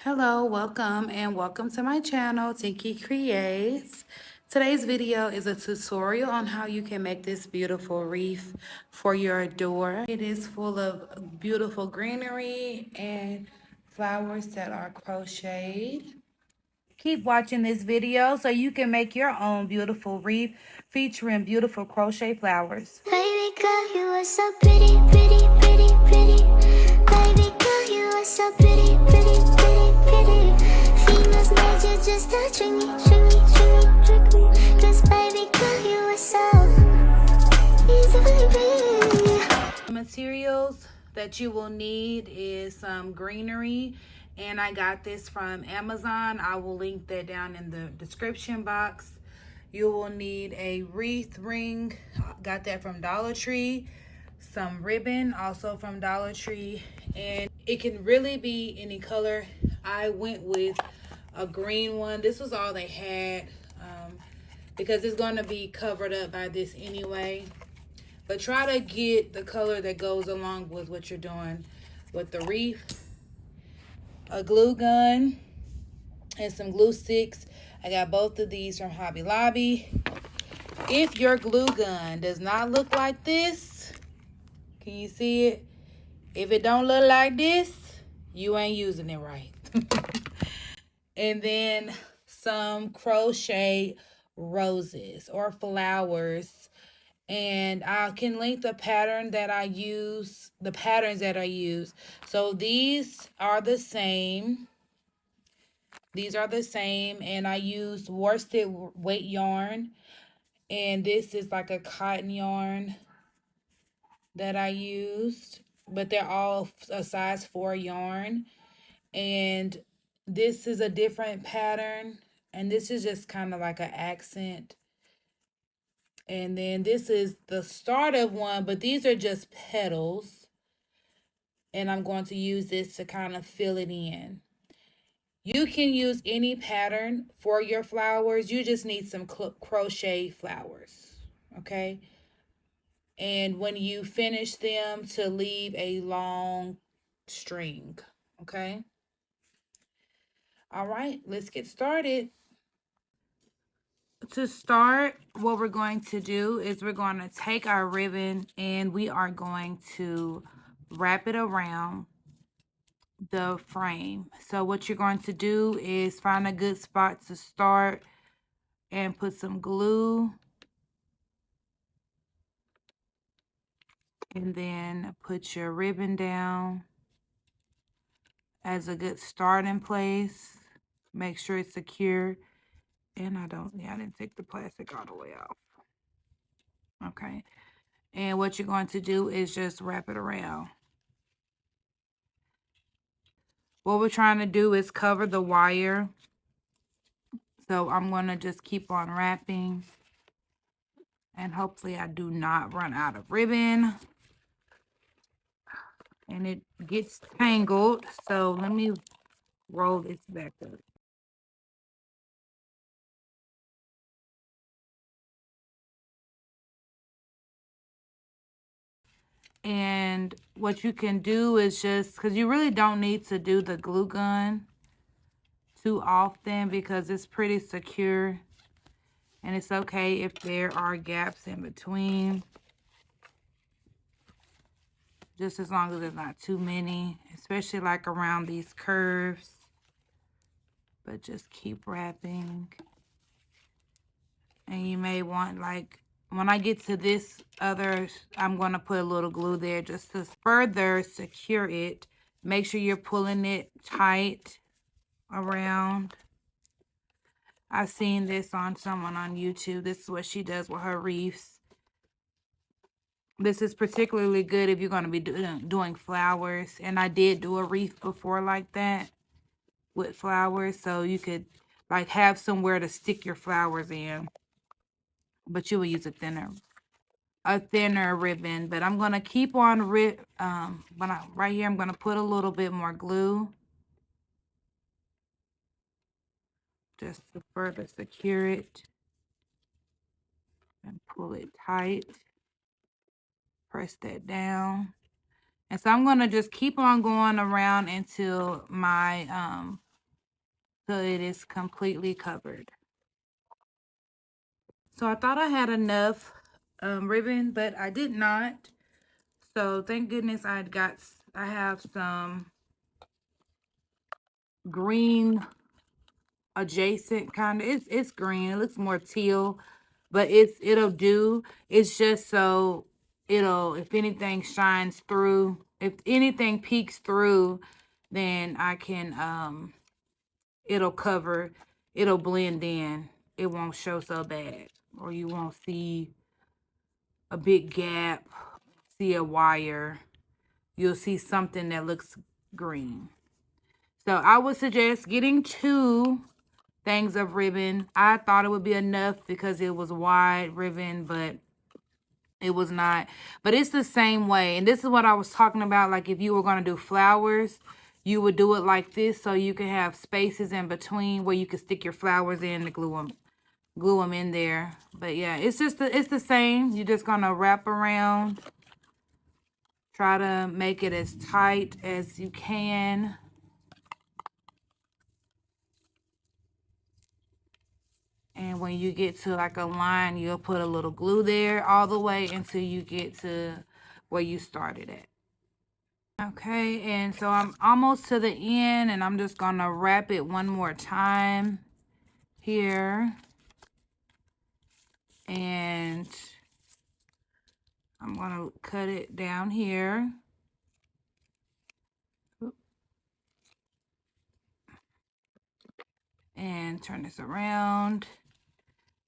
Hello, welcome to my channel, Tinky Creates. Today's video is a tutorial on how you can make this beautiful wreath for your door. It is full of beautiful greenery and flowers that are crocheted. Keep watching this video so you can make your own beautiful wreath featuring beautiful crochet flowers. Baby girl, you are so pretty, pretty, pretty, pretty. Baby girl, you are so pretty, pretty, pretty, pretty. Females made you just to trick me, trick me, trick me, trick me. 'Cause baby girl, you are so easily pretty. The materials that you will need is some greenery, and I got this from Amazon. I will link that down in the description box. You will need a wreath ring, got that from Dollar Tree, some ribbon also from Dollar Tree, and it can really be any color. I went with a green one. This was all they had because it's going to be covered up by this anyway. But try to get the color that goes along with what you're doing with the wreath. A glue gun and some glue sticks. I got both of these from Hobby Lobby. If your glue gun does not look like this, can you see it? If it don't look like this, you ain't using it right. And then some crochet roses or flowers. And I can link the pattern that I use, the patterns that I use. So these are the same. These are the same, and I used worsted weight yarn, and this is like a cotton yarn that I used, but they're all a size 4 yarn. And this is a different pattern, and this is just kind of like an accent. And then this is the start of one, but these are just petals, and I'm going to use this to kind of fill it in. You can use any pattern for your flowers. You just need some crochet flowers, okay? And when you finish them, to leave a long string, okay? All right, let's get started. To start, what we're going to do is we're going to take our ribbon and we are going to wrap it around the frame. So what you're going to do is find a good spot to start and put some glue, and then put your ribbon down as a good starting place. Make sure it's secure. And I didn't take the plastic all the way off. Okay. And what you're going to do is just wrap it around. What we're trying to do is cover the wire. So I'm going to just keep on wrapping. And hopefully I do not run out of ribbon. And it gets tangled. So let me roll this back up. And what you can do is just, because you really don't need to do the glue gun too often because it's pretty secure. And it's okay if there are gaps in between. Just as long as there's not too many, especially like around these curves. But just keep wrapping. And you may want, like, when I get to this other, I'm going to put a little glue there just to further secure it. Make sure you're pulling it tight around. I've seen this on someone on YouTube. This is what she does with her wreaths. This is particularly good if you're going to be doing flowers. And I did do a wreath before like that with flowers. So you could like have somewhere to stick your flowers in. But you will use a thinner ribbon. But I'm going to keep on, right here, I'm going to put a little bit more glue. Just to further secure it. And pull it tight. Press that down. And so I'm going to just keep on going around until my till it is completely covered. So I thought I had enough ribbon, but I did not. So thank goodness I have some green adjacent kind of, it's green, it looks more teal, but it'll do. It's just so it'll, if anything shines through, if anything peeks through, then I can it'll cover, it'll blend in, it won't show so bad, or you won't see a big gap, see a wire, you'll see something that looks green. So I would suggest getting 2 things of ribbon. I thought it would be enough because it was wide ribbon, but it was not. But it's the same way. And this is what I was talking about. Like if you were going to do flowers, you would do it like this so you can have spaces in between where you can stick your flowers in to glue them in there. But yeah, it's the same. You're just going to wrap around. Try to make it as tight as you can. And when you get to like a line, you'll put a little glue there all the way until you get to where you started at. Okay, and so I'm almost to the end, and I'm just gonna wrap it one more time here. And I'm gonna cut it down here. And turn this around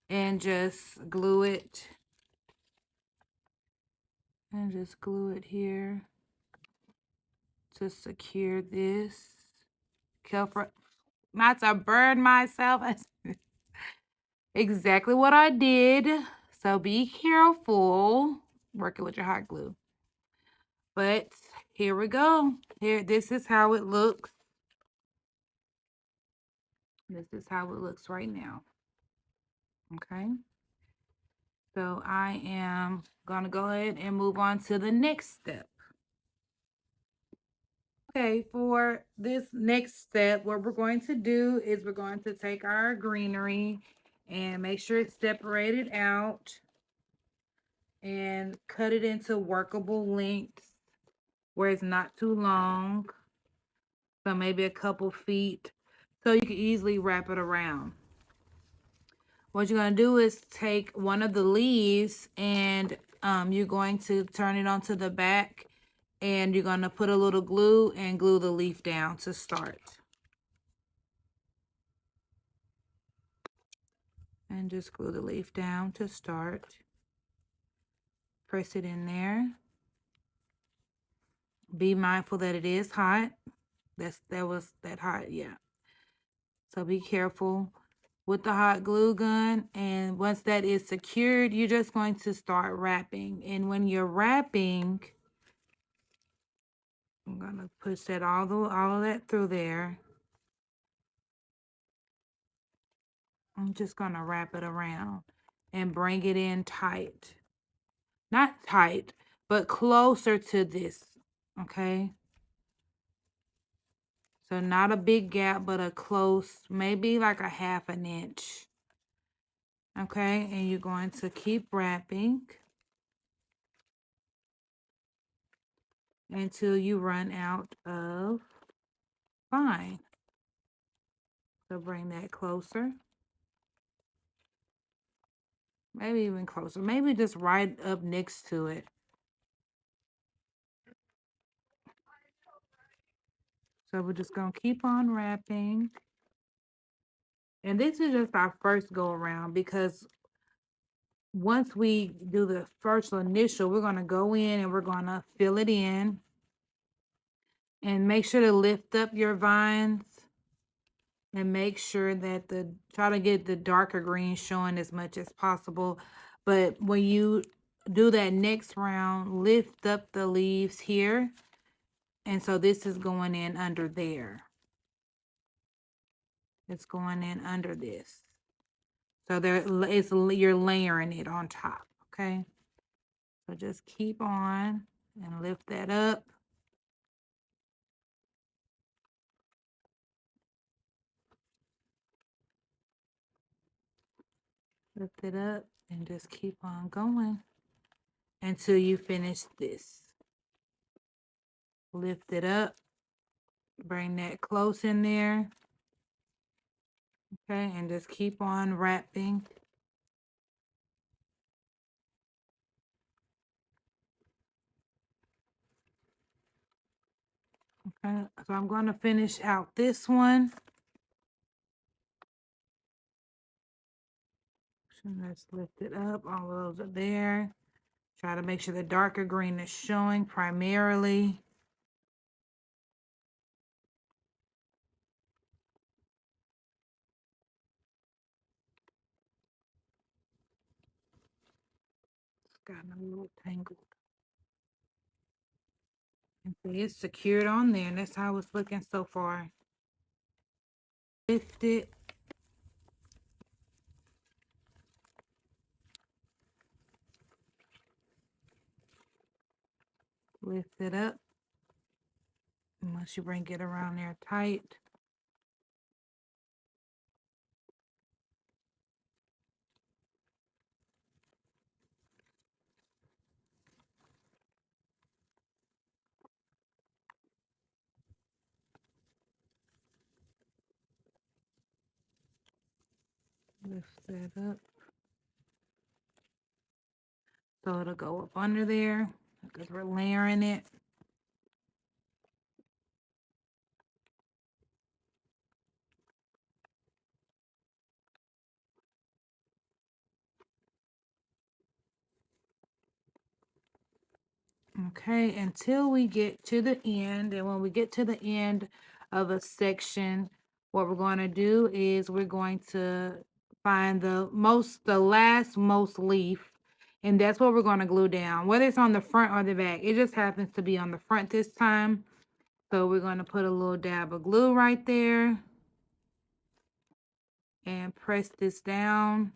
and just glue it. And just glue it here to secure this. Careful not to burn myself. Exactly what I did. So be careful working with your hot glue. But here we go. Here, this is how it looks. This is how it looks right now. Okay. So I am going to go ahead and move on to the next step. Okay, for this next step, what we're going to do is we're going to take our greenery and make sure it's separated out and cut it into workable lengths where it's not too long. So maybe a couple feet, so you can easily wrap it around. What you're going to do is take one of the leaves and you're going to turn it onto the back, and you're going to put a little glue and glue the leaf down to start. And just glue the leaf down to start. Press it in there. Be mindful that it is hot. That was hot, yeah. So be careful with the hot glue gun, and once that is secured, you're just going to start wrapping. And when you're wrapping, I'm gonna push that all of that through there. I'm just gonna wrap it around and bring it in tight. Not tight, but closer to this, okay? So not a big gap, but a close, maybe like a 1/2 inch. Okay, and you're going to keep wrapping until you run out of vine. So bring that closer. Maybe even closer. Maybe just right up next to it. So we're just going to keep on wrapping. And this is just our first go around, because once we do the first initial, we're going to go in and we're going to fill it in. And make sure to lift up your vines. And make sure that try to get the darker green showing as much as possible. But when you do that next round, lift up the leaves here. And so this is going in under there. It's going in under this. So you're layering it on top, okay? So just keep on and lift that up. Lift it up and just keep on going until you finish this. Lift it up, bring that close in there. Okay, and just keep on wrapping. Okay, so I'm going to finish out this one. So let's lift it up. All of those are there. Try to make sure the darker green is showing primarily. It's gotten a little tangled. And see, it's secured on there, and that's how it's looking so far. Lift it. Lift it up. And once you bring it around there tight. Lift that up. So it'll go up under there because we're layering it. Okay, until we get to the end. And when we get to the end of a section, what we're going to do is we're going to find the last most leaf, and that's what we're going to glue down, whether it's on the front or the back. It just happens to be on the front this time. So we're going to put a little dab of glue right there and press this down.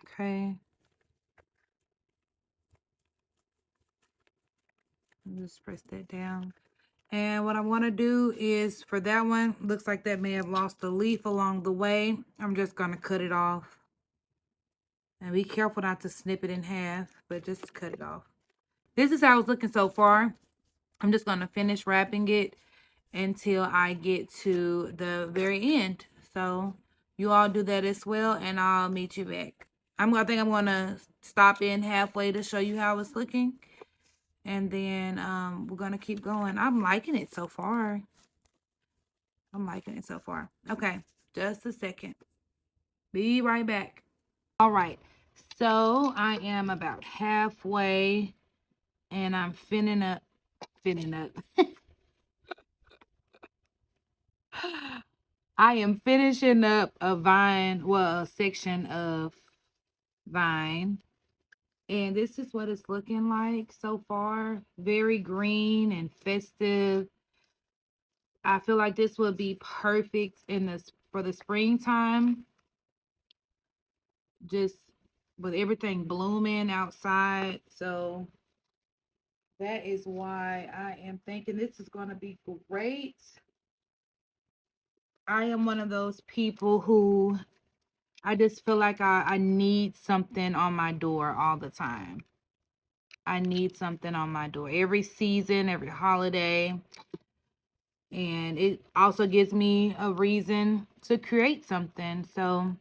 Okay. Just press that down. And what I want to do is, for that one, looks like that may have lost a leaf along the way. I'm just going to cut it off. And be careful not to snip it in half, but just cut it off. This is how it's looking so far. I'm just going to finish wrapping it until I get to the very end. So you all do that as well, and I'll meet you back. I think I'm going to stop in halfway to show you how it's looking. And then we're going to keep going. I'm liking it so far. Okay, just a second. Be right back. All right, so I am about halfway, and I'm finning up. I am finishing up a section of vine. And this is what it's looking like so far. Very green and festive. I feel like this would be perfect for the springtime. Just with everything blooming outside. So that is why I am thinking this is going to be great. I am one of those people who I just feel like I need something on my door all the time. I need something on my door every season, every holiday. And it also gives me a reason to create something. So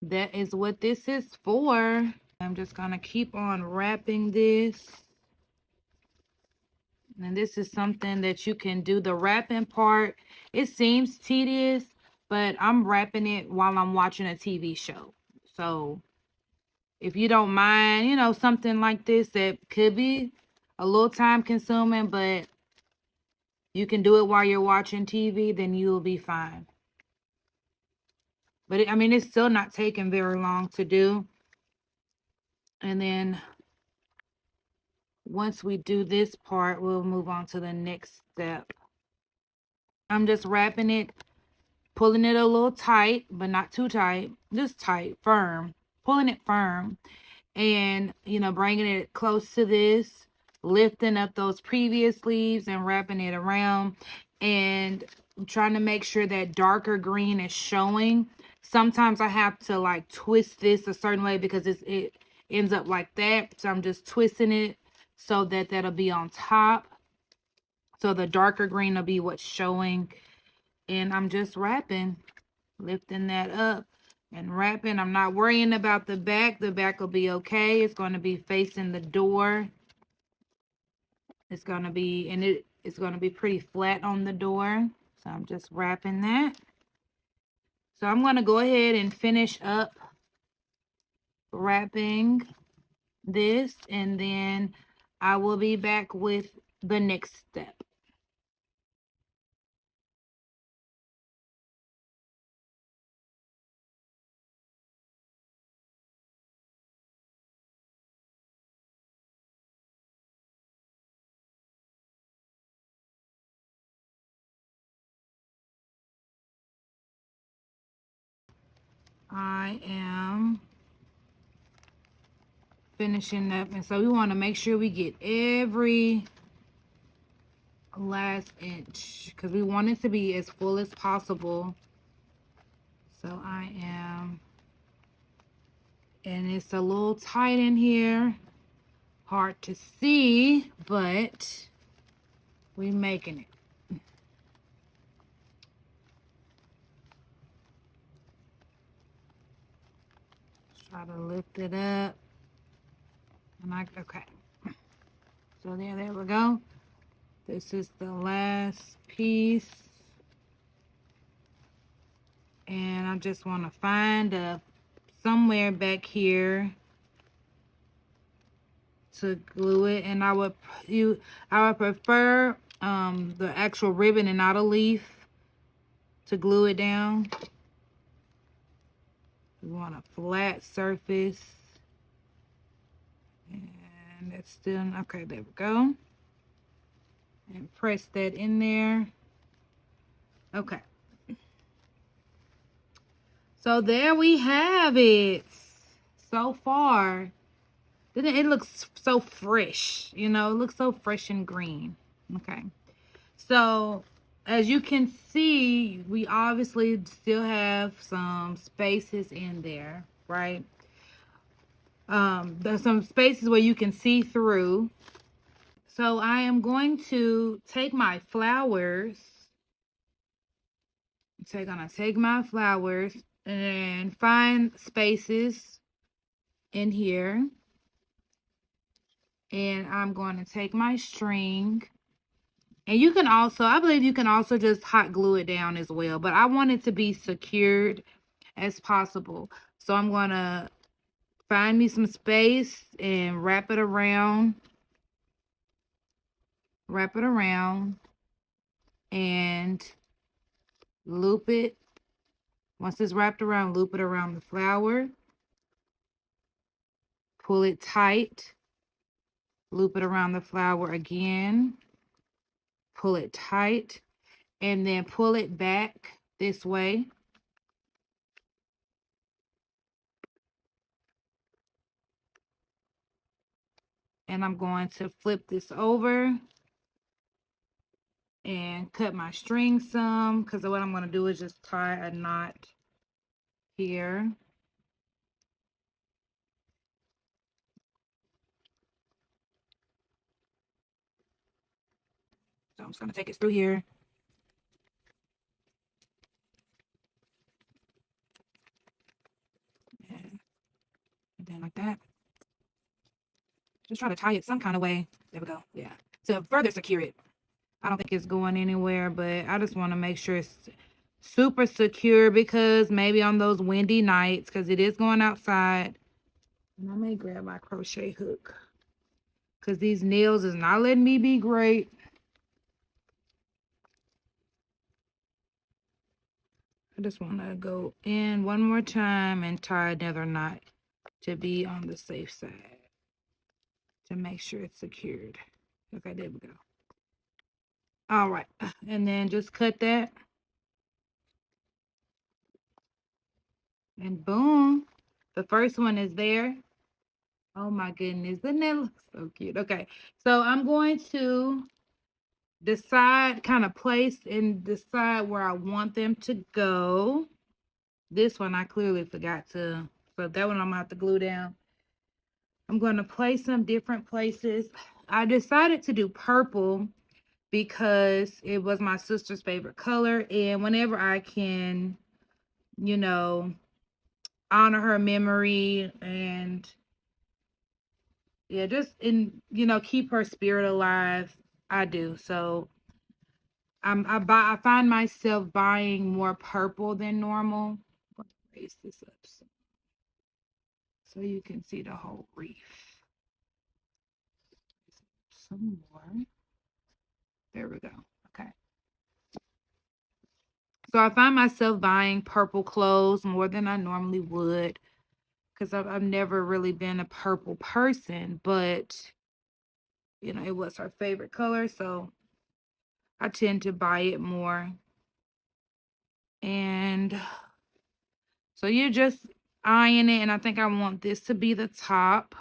that is what this is for. I'm just going to keep on wrapping this. And this is something that you can do. The wrapping part, it seems tedious, but I'm wrapping it while I'm watching a TV show. So if you don't mind, something like this that could be a little time consuming, but you can do it while you're watching TV, then you'll be fine. But it's still not taking very long to do. And then once we do this part, we'll move on to the next step. I'm just wrapping it, pulling it a little tight, but not too tight, just tight, firm, pulling it firm, and bringing it close to this lifting up those previous leaves and wrapping it around, and I'm trying to make sure that darker green is showing. Sometimes I have to like twist this a certain way because it ends up like that. So I'm just twisting it so that that'll be on top. So the darker green will be what's showing. And I'm just wrapping, lifting that up and wrapping. I'm not worrying about the back. The back will be okay. It's going to be facing the door. It's going to be, and it's going to be pretty flat on the door. So I'm just wrapping that. So I'm going to go ahead and finish up wrapping this, and then I will be back with the next step. I am finishing up, and so we want to make sure we get every last inch because we want it to be as full as possible. So I am, and it's a little tight in here, hard to see, but we making it. Try to lift it up, and okay. So there we go. This is the last piece. And I just want to find somewhere back here to glue it. And I would prefer the actual ribbon and not a leaf to glue it down. We want a flat surface. And it's still okay. There we go. And press that in there. Okay. So there we have it. So far, it looks so fresh. You know, it looks so fresh and green. Okay. So as you can see, we obviously still have some spaces in there, right? There's some spaces where you can see through. So I am going to take my flowers. I'm gonna take my flowers and find spaces in here. And I'm going to take my string. And you can also, I believe you can also just hot glue it down as well. But I want it to be secured as possible. So I'm going to find me some space and wrap it around. Wrap it around. And loop it. Once it's wrapped around, loop it around the flower. Pull it tight. Loop it around the flower again. Pull it tight. And then pull it back this way. And I'm going to flip this over and cut my string some, because what I'm going to do is just tie a knot here. So I'm just going to take it through here. And then like that. Just try to tie it some kind of way. There we go. Yeah. To further secure it. I don't think it's going anywhere, but I just want to make sure it's super secure, because maybe on those windy nights, because it is going outside. And I may grab my crochet hook, because these nails is not letting me be great. I just want to go in one more time and tie another knot to be on the safe side, to make sure it's secured. Okay, there we go. All right, and then just cut that. And boom, the first one is there. Oh my goodness, doesn't that look so cute? Okay, so I'm going to decide, kind of place and decide where I want them to go. This one I clearly forgot to, so that one I'm gonna have to glue down. I'm going to place them different places. I decided to do purple because it was my sister's favorite color, and whenever I can, you know, honor her memory and yeah, just keep her spirit alive, I do. So I find myself buying more purple than normal. Raise this up so you can see the whole wreath. Some more. There we go. Okay. So I find myself buying purple clothes more than I normally would because I've never really been a purple person, but it was her favorite color, so I tend to buy it more. And so you're just eyeing it, and I think I want this to be the top.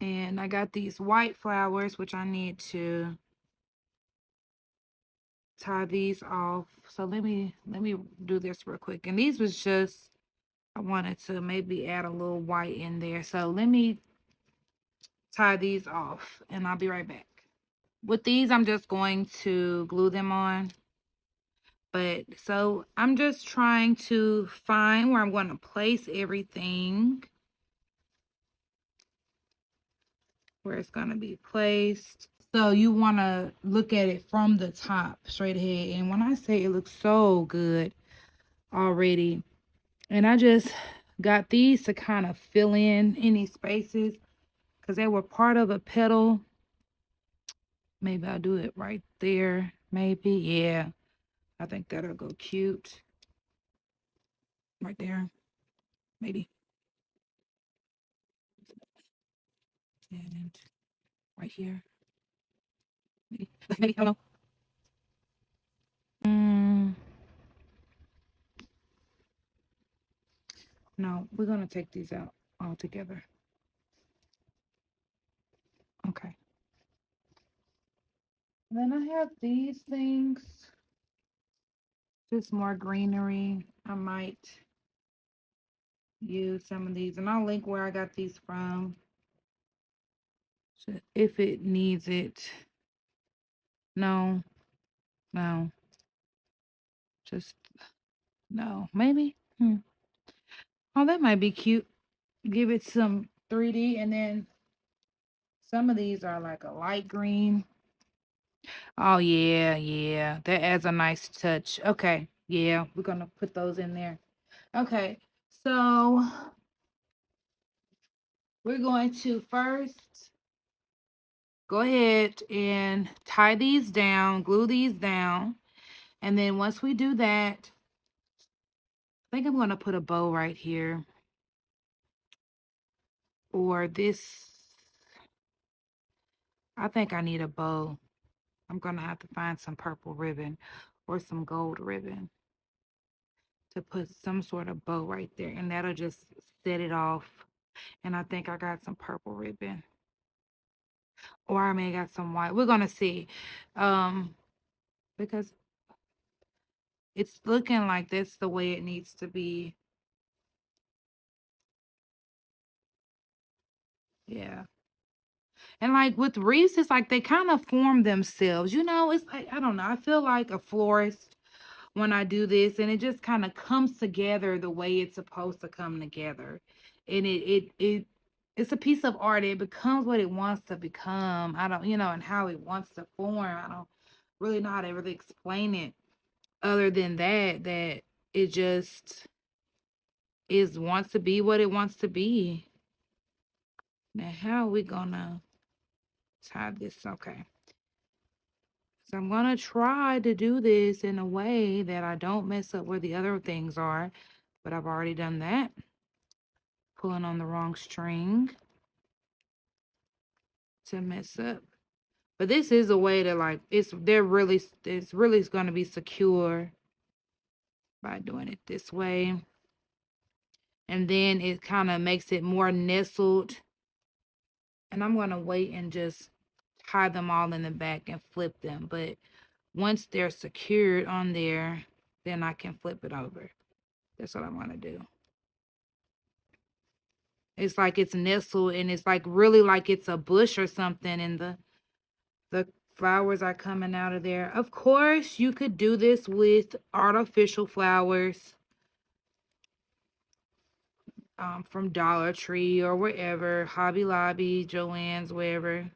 And I got these white flowers, which I need to tie these off. So let me do this real quick. And these was just, I wanted to maybe add a little white in there. So let me tie these off and I'll be right back. With these, I'm just going to glue them on. But so I'm just trying to find where I'm going to place everything, where it's going to be placed. So you want to look at it from the top straight ahead. And when I say it looks so good already, and I just got these to kind of fill in any spaces because they were part of a petal. Maybe I'll do it right there. Maybe. Yeah. I think that'll go cute. Right there. Maybe. And right here. Maybe. Maybe. I don't know. No, we're going to take these out all together. Okay. Then I have these things. Just more greenery. I might use some of these. And I'll link where I got these from, so if it needs it. No. No. Just no. Maybe. Oh, that might be cute. Give it some 3D, and then some of these are like a light green. Oh, yeah, yeah. That adds a nice touch. Okay. Yeah, we're going to put those in there. Okay. So we're going to first go ahead and tie these down, glue these down. And then once we do that, I think I'm going to put a bow right here. Or this. I think I need a bow. I'm going to have to find some purple ribbon or some gold ribbon to put some sort of bow right there. And that'll just set it off. And I think I got some purple ribbon. Or I may got some white. We're going to see. Because it's looking like that's the way it needs to be. Yeah. And like with wreaths, it's like they kind of form themselves. It's like, I don't know. I feel like a florist when I do this, and it just kind of comes together the way it's supposed to come together. And it's a piece of art. It becomes what it wants to become. I don't, and how it wants to form. I don't really know how to really explain it other than that it just wants to be what it wants to be. Now, how are we gonna tie this? Okay. So I'm gonna try to do this in a way that I don't mess up where the other things are, but I've already done that. Pulling on the wrong string to mess up. But this is a way to like, it's really gonna be secure by doing it this way. and then it kind of makes it more nestled. And I'm going to wait and just tie them all in the back and flip them. But once they're secured on there, then I can flip it over. That's what I want to do. It's like it's nestled, and it's like really like it's a bush or something, and the flowers are coming out of there. Of course, you could do this with artificial flowers from Dollar Tree or wherever, Hobby Lobby, Joann's, wherever.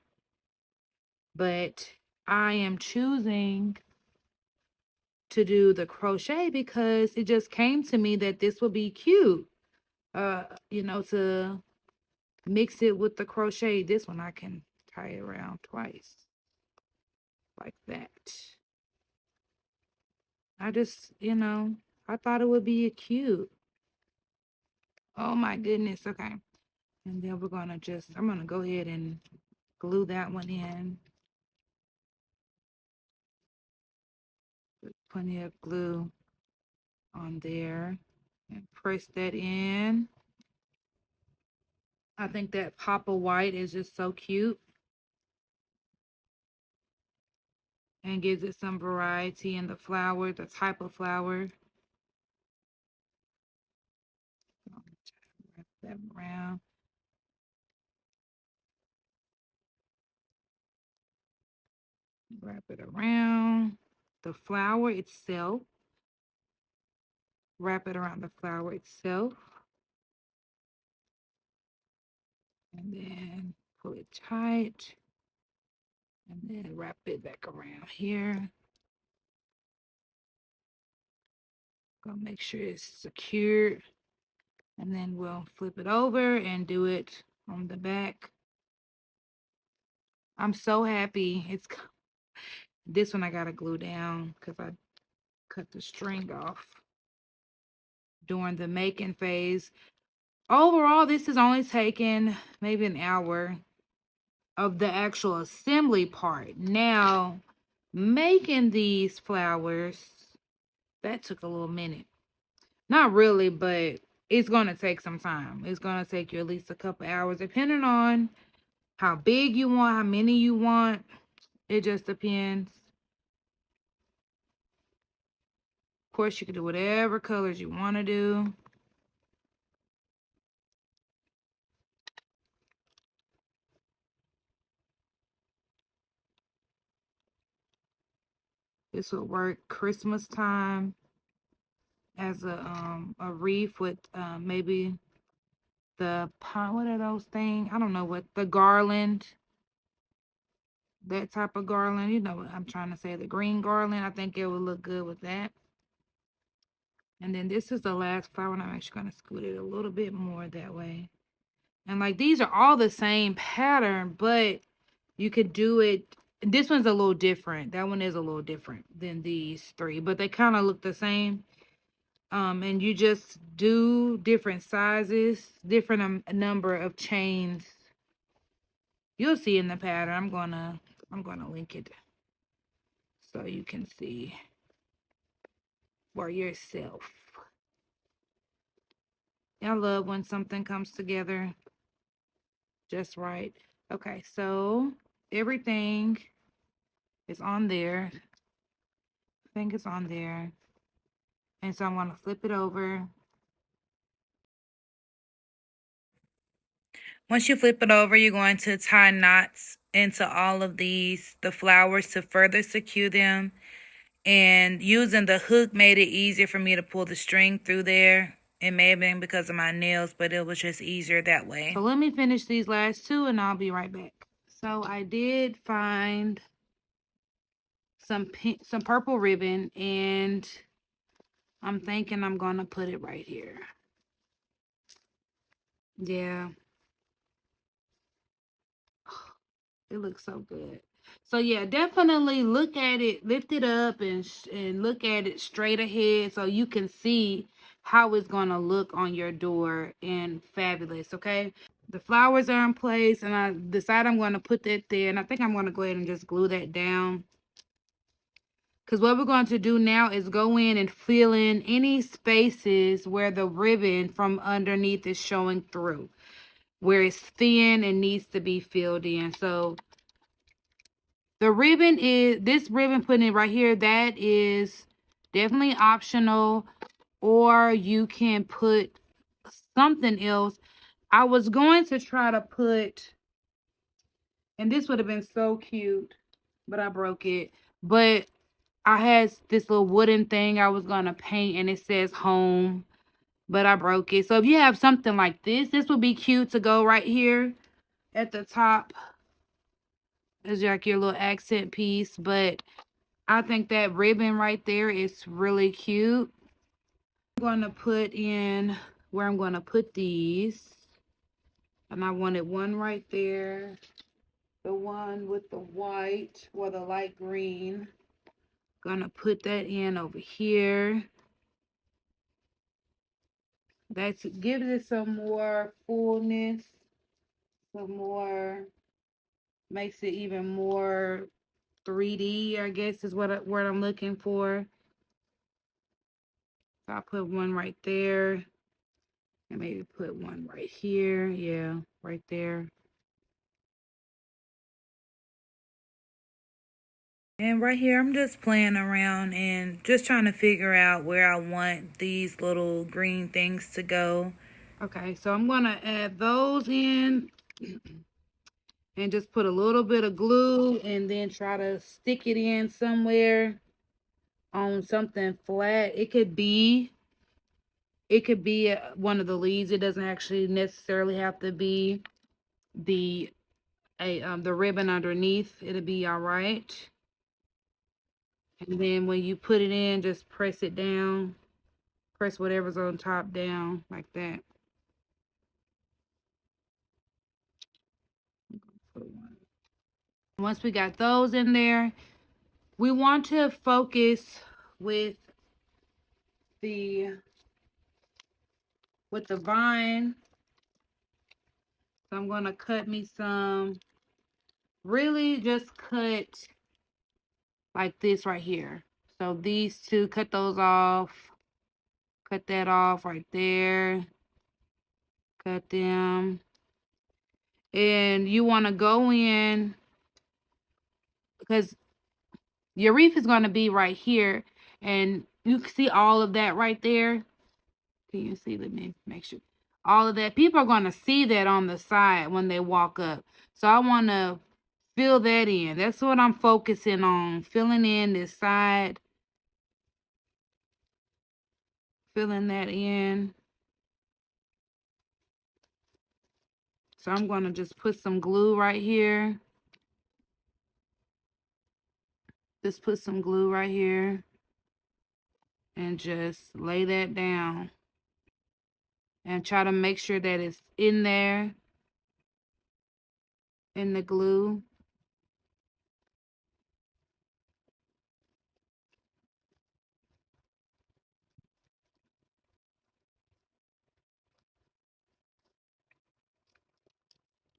But I am choosing to do the crochet because it just came to me that this would be cute. You know, to mix it with the crochet. This one I can tie it around twice. Like that. I just, you know, I thought it would be cute. Oh my goodness. Okay. And then we're going to just, I'm going to go ahead and glue that one in. Put plenty of glue on there and press that in. I think that pop of white is just so cute and gives it some variety in the flower, the type of flower. Wrap that around. Wrap it around the flower itself. Wrap it around the flower itself. And then pull it tight. And then wrap it back around here. Gonna make sure it's secured. And then we'll flip it over and do it on the back. I'm so happy. It's this one I gotta glue down because I cut the string off during the making phase. Overall, this has only taken maybe an hour of the actual assembly part. Now, making these flowers, that took a little minute. Not really, but it's going to take some time. It's going to take you at least a couple hours, depending on how big you want, how many you want. It just depends. Of course, you can do whatever colors you want to do. This will work Christmas time as a wreath with maybe the what are those things? I don't know what the garland. That type of garland, you know what I'm trying to say, the green garland. I think it would look good with that. And then this is the last flower, and I'm actually going to scoot it a little bit more that way. And like these are all the same pattern, but you could do it. This one's a little different. That one is a little different than these three, but they kind of look the same. And you just do different sizes, different number of chains. You'll see in the pattern. I'm gonna link it so you can see for yourself. I love when something comes together just right. Okay, so everything is on there. I think it's on there. And so I'm going to flip it over. Once you flip it over, you're going to tie knots into all of the flowers to further secure them. And using the hook made it easier for me to pull the string through there. It may have been because of my nails, but it was just easier that way. So let me finish these last two and I'll be right back. So I did find some purple ribbon, and I'm thinking I'm going to put it right here. Yeah. It looks so good. So yeah, definitely look at it, lift it up and look at it straight ahead so you can see how it's going to look on your door, and fabulous, okay? The flowers are in place, and I decide I'm going to put that there, and I think I'm going to go ahead and just glue that down. Because what we're going to do now is go in and fill in any spaces where the ribbon from underneath is showing through, where it's thin and needs to be filled in. So the ribbon is, this ribbon putting it right here, that is definitely optional, or you can put something else. I was going to try to put, and this would have been so cute, but I broke it. But I had this little wooden thing I was going to paint, and it says home, but I broke it. So if you have something like this would be cute to go right here at the top. It's like your little accent piece, but I think that ribbon right there is really cute. I'm going to put in where I'm going to put these. And I wanted one right there. The one with the white or the light green. Gonna put that in over here. That gives it some more fullness. Some more, makes it even more 3D, I guess is what I'm looking for. So I'll put one right there. And maybe put one right here. Yeah, right there. And right here, I'm just playing around and just trying to figure out where I want these little green things to go. Okay, so I'm going to add those in and just put a little bit of glue and then try to stick it in somewhere on something flat. It could be one of the leaves. It doesn't actually necessarily have to be the ribbon underneath. It'll be all right. And then when you put it in, just press it down. Press whatever's on top down like that. Once we got those in there, we want to focus with the vine. So I'm going to cut me some, really just cut like this right here. So these two, cut those off. Cut that off right there. Cut them. And you want to go in, because your wreath is going to be right here. And you can see all of that right there. Can you see? Let me make sure. All of that. People are going to see that on the side when they walk up. So I want to fill that in. That's what I'm focusing on. Filling in this side. Filling that in. So I'm going to just put some glue right here. Just put some glue right here. And just lay that down. And try to make sure that it's in there. In the glue.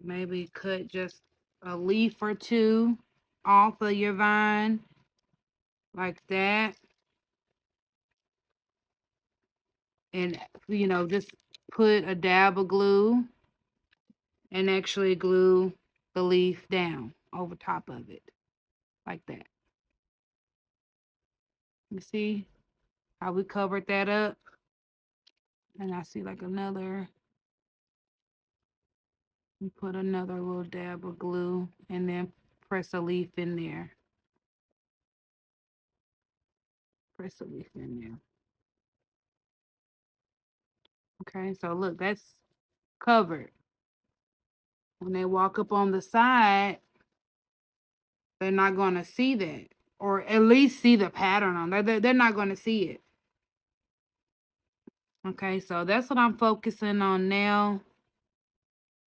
Maybe cut just a leaf or two off of your vine like that. And, you know, just put a dab of glue and actually glue the leaf down over top of it like that. You see how we covered that up? And I see like another, put another little dab of glue and then press a leaf in there. Press a leaf in there. Okay, so look, that's covered. When they walk up on the side, they're not going to see that, or at least see the pattern on that. They're not going to see it. Okay, so that's what I'm focusing on now.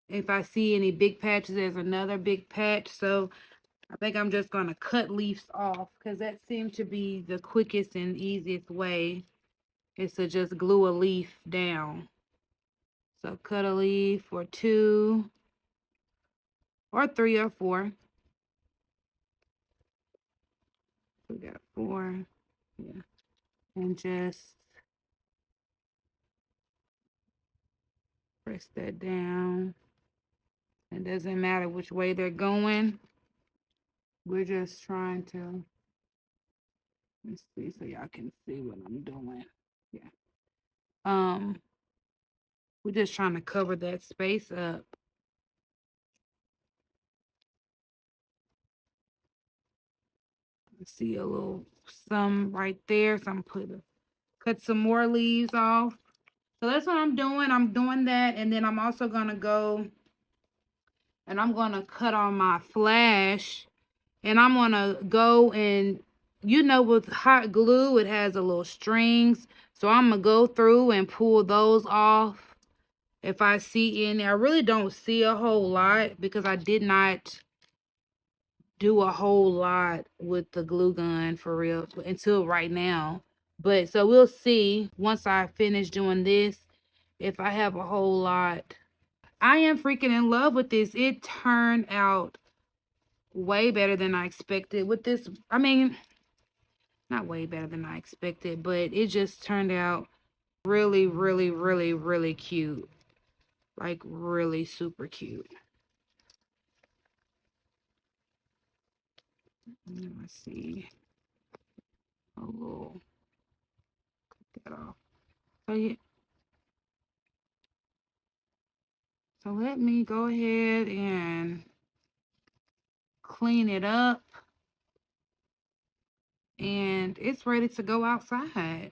If I see any big patches, there's another big patch. So I think I'm just going to cut leaves off, because that seems to be the quickest and easiest way, is to just glue a leaf down. So cut a leaf or two or three or four. We got 4. Yeah. And just press that down. It doesn't matter which way they're going. We're just trying to, let's see so y'all can see what I'm doing. Yeah. We're just trying to cover that space up. See a little some right there. So I'm gonna cut some more leaves off. So that's what I'm doing. I'm doing that, and then I'm also gonna go and I'm gonna cut on my flash, and I'm gonna go and with hot glue it has a little strings. So I'm gonna go through and pull those off if I see any. I really don't see a whole lot because I did not do a whole lot with the glue gun for real until right now. But so we'll see once I finish doing this if I have a whole lot. I am freaking in love with this. It turned out way better than I expected with this. I mean, not way better than I expected, but it just turned out really, really, really, really cute. Like really super cute. Let's see. A little, cut that off. So yeah. So let me go ahead and clean it up. And it's ready to go outside.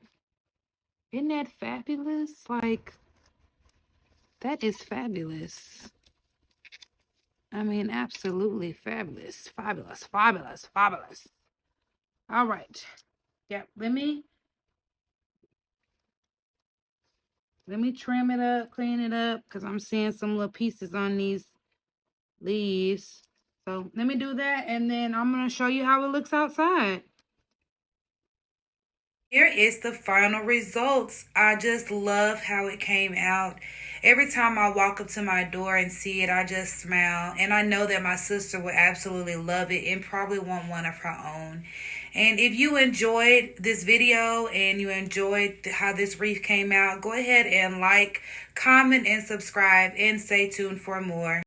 Isn't that fabulous? Like, that is fabulous. I mean, absolutely fabulous. Fabulous, fabulous, fabulous. All right. Yeah, let me trim it up, clean it up, because I'm seeing some little pieces on these leaves. So let me do that, and then I'm going to show you how it looks outside. Here is the final results. I just love how it came out. Every time I walk up to my door and see it, I just smile. And I know that my sister would absolutely love it and probably want one of her own. And if you enjoyed this video and you enjoyed how this wreath came out, go ahead and like, comment, and subscribe, and stay tuned for more.